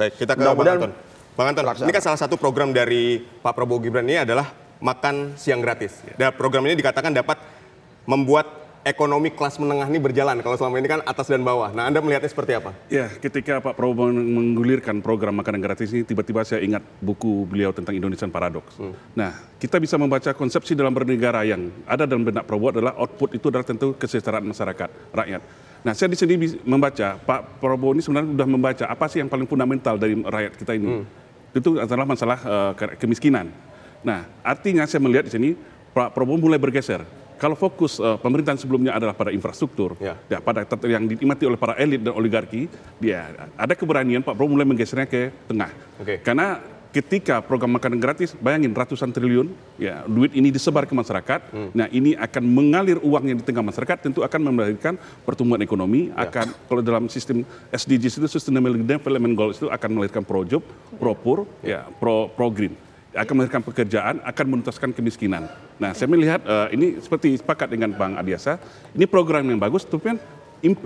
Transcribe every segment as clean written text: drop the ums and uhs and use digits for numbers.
Baik, kita ke Bang Mudah-mudahan Anton. Bang Anton, ini kan salah satu program dari Pak Prabowo Gibran ini adalah makan siang gratis. Dan program ini dikatakan dapat membuat ekonomi kelas menengah ini berjalan. Kalau selama ini kan atas dan bawah. Nah, Anda melihatnya seperti apa? Ya, ketika Pak Prabowo menggulirkan program makanan gratis ini, tiba-tiba saya ingat buku beliau tentang Indonesian Paradox. Nah, kita bisa membaca konsepsi dalam bernegara yang ada dalam benak Prabowo adalah output itu adalah tentu kesejahteraan masyarakat, rakyat. Nah, saya di sini membaca, Pak Prabowo ini sebenarnya sudah membaca apa sih yang paling fundamental dari rakyat kita ini. Itu adalah masalah kemiskinan. Nah, artinya saya melihat di sini Pak Prabowo mulai bergeser. Kalau fokus pemerintahan sebelumnya adalah pada infrastruktur, ya pada yang dinikmati oleh para elit dan oligarki, dia ada keberanian Pak Prabowo mulai menggesernya ke tengah. Karena ketika program makanan gratis, bayangin ratusan triliun, ya duit ini disebar ke masyarakat. Nah, ini akan mengalir uangnya di tengah masyarakat, tentu akan melahirkan pertumbuhan ekonomi. Akan kalau dalam sistem SDGs itu Sustainable Development Goals itu akan melahirkan pro-job, pro-poor, ya pro-green. Akan melahirkan pekerjaan, akan menuntaskan kemiskinan. Nah, saya melihat ini seperti sepakat dengan Bang Adiasa, ini program yang bagus, tapi kan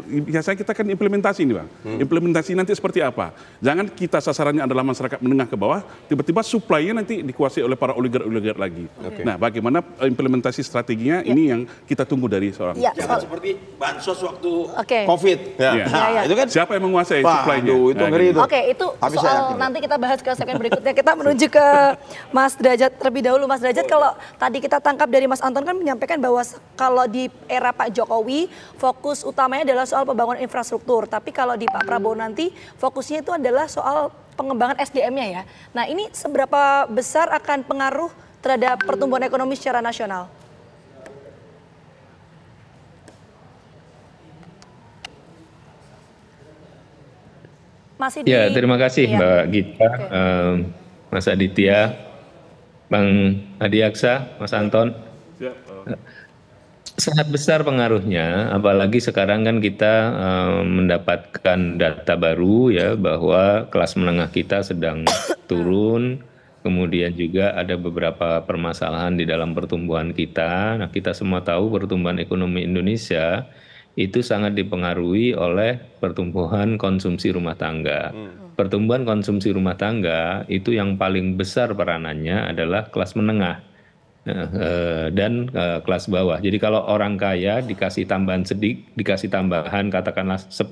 biasanya kita kan implementasi ini, Bang. Implementasi nanti seperti apa? Jangan kita sasarannya adalah masyarakat menengah ke bawah, tiba-tiba supply-nya nanti dikuasai oleh para oligark lagi. Nah, bagaimana implementasi strateginya ini yang kita tunggu dari seorang. Jangan seperti bansos waktu COVID. Itu kan siapa yang menguasai supply-nya? Itu ngeri itu. Oke, itu soal nanti kita bahas ke segmen berikutnya. Kita menuju ke Mas Derajat terlebih dahulu. Mas Derajat, kalau tadi kita tangkap dari Mas Anton kan menyampaikan bahwa kalau di era Pak Jokowi fokus utamanya adalah soal pembangunan infrastruktur. Tapi kalau di Pak Prabowo nanti fokusnya itu adalah soal pengembangan SDM-nya ya. Nah, ini seberapa besar akan pengaruh terhadap pertumbuhan ekonomi secara nasional? Masih ya, terima kasih Mbak Gita, Mas Aditya, Bang Adiaksa, Mas Anton. Sangat besar pengaruhnya, apalagi sekarang kan kita mendapatkan data baru ya bahwa kelas menengah kita sedang turun, kemudian juga ada beberapa permasalahan di dalam pertumbuhan kita. Nah, kita semua tahu pertumbuhan ekonomi Indonesia itu sangat dipengaruhi oleh pertumbuhan konsumsi rumah tangga. Pertumbuhan konsumsi rumah tangga itu yang paling besar peranannya adalah kelas menengah dan kelas bawah. Jadi kalau orang kaya dikasih tambahan sedikit, dikasih tambahan katakanlah 10,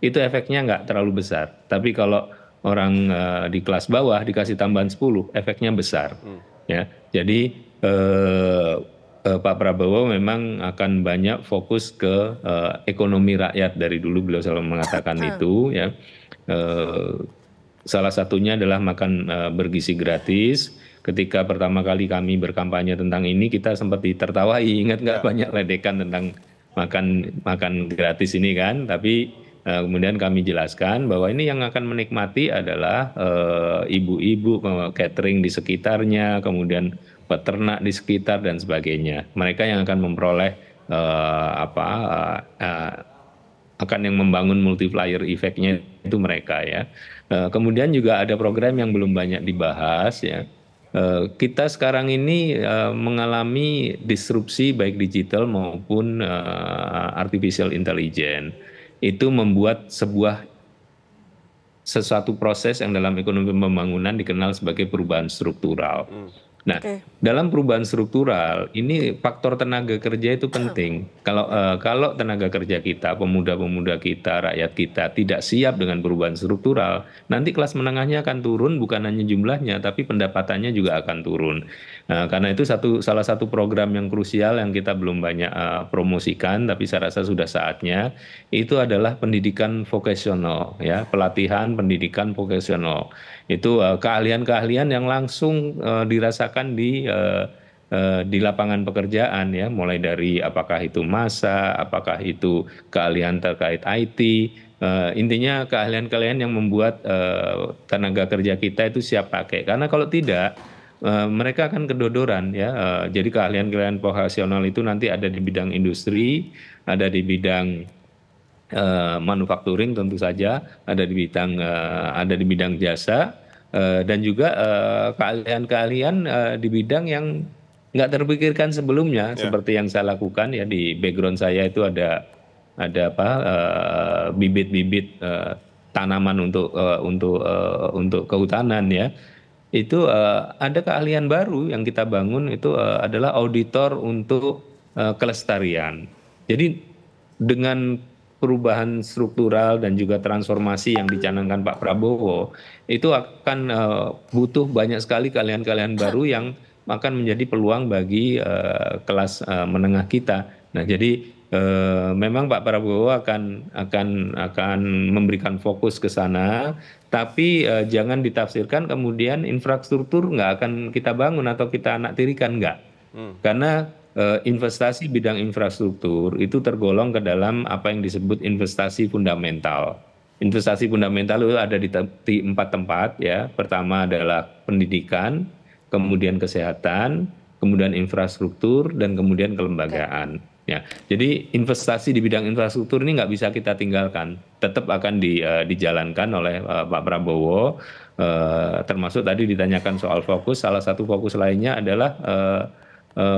itu efeknya nggak terlalu besar. Tapi kalau orang di kelas bawah dikasih tambahan 10, efeknya besar. Ya, jadi Pak Prabowo memang akan banyak fokus ke ekonomi rakyat. Dari dulu beliau selalu mengatakan itu. Ya, salah satunya adalah makan bergizi gratis. Ketika pertama kali kami berkampanye tentang ini, kita sempat ditertawai. Ingat nggak banyak ledekan tentang makan gratis ini kan? Tapi kemudian kami jelaskan bahwa ini yang akan menikmati adalah ibu-ibu catering di sekitarnya, kemudian peternak di sekitar dan sebagainya. Mereka yang akan memperoleh akan yang membangun multiplier effect-nya itu mereka ya. Kemudian juga ada program yang belum banyak dibahas ya. Kita sekarang ini mengalami disrupsi baik digital maupun artificial intelligence. Itu membuat sesuatu proses yang dalam ekonomi pembangunan dikenal sebagai perubahan struktural. Nah, dalam perubahan struktural ini faktor tenaga kerja itu penting. Kalau tenaga kerja kita, pemuda-pemuda kita, rakyat kita tidak siap dengan perubahan struktural, nanti kelas menengahnya akan turun, bukan hanya jumlahnya, tapi pendapatannya juga akan turun. Karena itu salah satu program yang krusial yang kita belum banyak promosikan, tapi saya rasa sudah saatnya, itu adalah pendidikan vokasional, ya, pelatihan pendidikan vokasional. Itu keahlian-keahlian yang langsung dirasakan di lapangan pekerjaan ya, mulai dari apakah itu masak, apakah itu keahlian terkait IT, intinya keahlian-keahlian yang membuat tenaga kerja kita itu siap pakai. Karena kalau tidak mereka akan kedodoran ya. Jadi keahlian-keahlian vokasional itu nanti ada di bidang industri, ada di bidang manufacturing tentu saja, ada di bidang jasa, dan juga keahlian-keahlian di bidang yang nggak terpikirkan sebelumnya, seperti yang saya lakukan ya. Di background saya itu ada bibit-bibit tanaman untuk kehutanan ya. Itu ada keahlian baru yang kita bangun itu adalah auditor untuk kelestarian. Jadi dengan perubahan struktural dan juga transformasi yang dicanangkan Pak Prabowo, itu akan butuh banyak sekali keahlian-keahlian baru yang akan menjadi peluang bagi kelas menengah kita. Nah, jadi memang Pak Prabowo akan memberikan fokus ke sana, tapi jangan ditafsirkan kemudian infrastruktur nggak akan kita bangun atau kita anaktirikan, nggak. Karena investasi bidang infrastruktur itu tergolong ke dalam apa yang disebut investasi fundamental. Investasi fundamental itu ada di 4 tempat ya. Pertama adalah pendidikan, kemudian kesehatan, kemudian infrastruktur, dan kemudian kelembagaan. Ya, jadi investasi di bidang infrastruktur ini nggak bisa kita tinggalkan, tetap akan dijalankan oleh Pak Prabowo. Termasuk tadi ditanyakan soal fokus, salah satu fokus lainnya adalah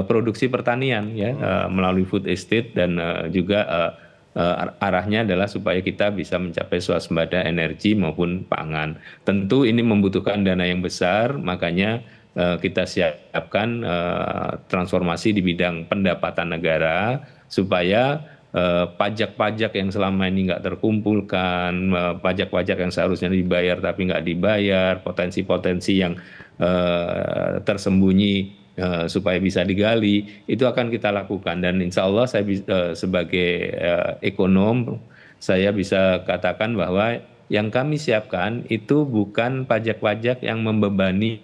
produksi pertanian ya, melalui food estate, dan juga arahnya adalah supaya kita bisa mencapai swasembada energi maupun pangan. Tentu ini membutuhkan dana yang besar, makanya kita siapkan transformasi di bidang pendapatan negara supaya pajak-pajak yang selama ini nggak terkumpulkan, pajak-pajak yang seharusnya dibayar tapi nggak dibayar, potensi-potensi yang tersembunyi supaya bisa digali, itu akan kita lakukan. Dan insya Allah saya sebagai ekonom, saya bisa katakan bahwa yang kami siapkan itu bukan pajak-pajak yang membebani,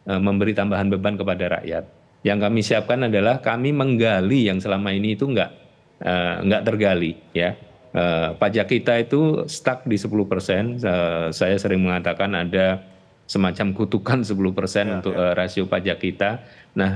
memberi tambahan beban kepada rakyat. Yang kami siapkan adalah kami menggali yang selama ini itu nggak tergali. Ya. Pajak kita itu stuck di 10%. Saya sering mengatakan ada semacam kutukan 10% untuk rasio pajak kita. Nah,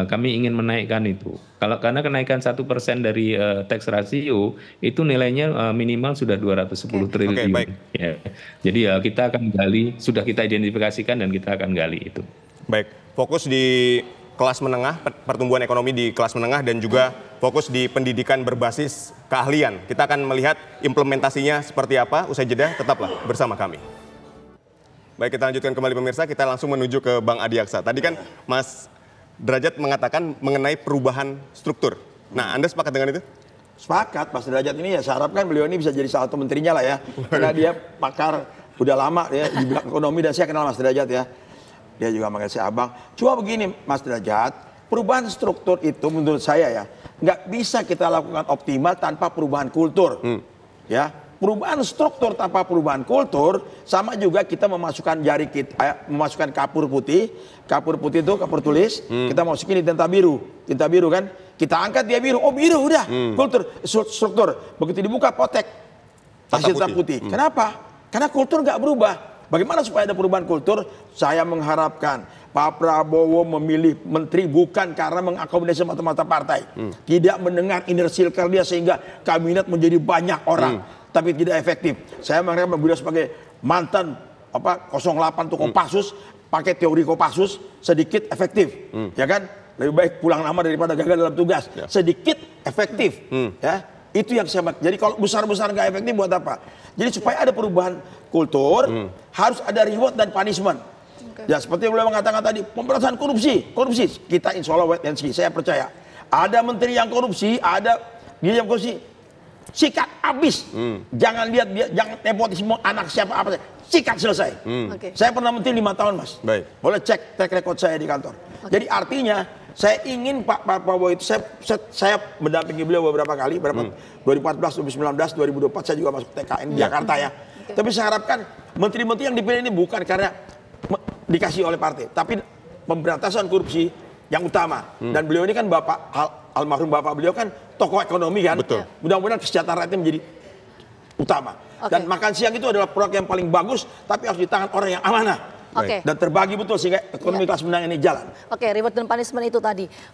kami ingin menaikkan itu. Karena kenaikan 1% dari tax ratio itu nilainya minimal sudah 210 triliun. Baik. Ya. Jadi kita akan gali, sudah kita identifikasikan dan kita akan gali itu. Baik, fokus di kelas menengah, pertumbuhan ekonomi di kelas menengah, dan juga fokus di pendidikan berbasis keahlian. Kita akan melihat implementasinya seperti apa. Usai jeda, tetaplah bersama kami. Baik, kita lanjutkan kembali pemirsa, kita langsung menuju ke Bang Adi Aksa. Tadi kan Mas Derajat mengatakan mengenai perubahan struktur. Nah, Anda sepakat dengan itu? Sepakat, Mas Derajat ini ya saya harapkan beliau ini bisa jadi salah satu menterinya lah ya. Karena dia pakar udah lama ya di bidang ekonomi, dan saya kenal Mas Derajat ya. Dia juga manggil saya abang. Cuma begini Mas Derajat, perubahan struktur itu menurut saya ya nggak bisa kita lakukan optimal tanpa perubahan kultur. Ya. Perubahan struktur tanpa perubahan kultur sama juga kita memasukkan jari kita, memasukkan kapur putih itu kapur tulis, kita masukin di tinta biru kan, kita angkat dia biru, oh biru udah, kultur struktur, begitu dibuka potek hasil tinta putih. Kenapa? Karena kultur nggak berubah. Bagaimana supaya ada perubahan kultur? Saya mengharapkan Pak Prabowo memilih menteri bukan karena mengakomodasi mata-mata partai, tidak mendengar inner circle dia sehingga kabinet menjadi banyak orang. Tapi tidak efektif. Saya mengharapkan beliau sebagai mantan 08 tuh Kopassus, pakai teori Kopassus sedikit efektif, ya kan? Lebih baik pulang lama daripada gagal dalam tugas. Sedikit efektif, ya. Itu yang saya. Jadi kalau besar-besar nggak efektif buat apa? Jadi supaya ada perubahan kultur, harus ada reward dan punishment. Ya seperti beliau mengatakan tadi, pemberantasan korupsi kita insya Allah wait and see. Saya percaya. Ada menteri yang korupsi, ada dia yang korupsi. Sikat habis, jangan lihat dia, jangan nepotisme anak siapa apa, sikat selesai. Saya pernah menteri 5 tahun Mas. Baik. Boleh cek track record saya di kantor. Jadi artinya saya ingin Pak Prabowo itu saya mendampingi beliau beberapa kali, 2014, 2019, 2024 saya juga masuk TKN di Jakarta ya. Tapi saya harapkan menteri-menteri yang dipilih ini bukan karena dikasih oleh partai, tapi pemberantasan korupsi yang utama. Dan beliau ini kan almarhum bapak beliau kan tokoh ekonomi kan. Betul. Mudah-mudahan kesejahteraan rakyat menjadi utama. Dan makan siang itu adalah produk yang paling bagus, tapi harus di tangan orang yang amanah. Dan terbagi betul sehingga ekonomi kelas menengah ini jalan. Reward dan punishment itu tadi.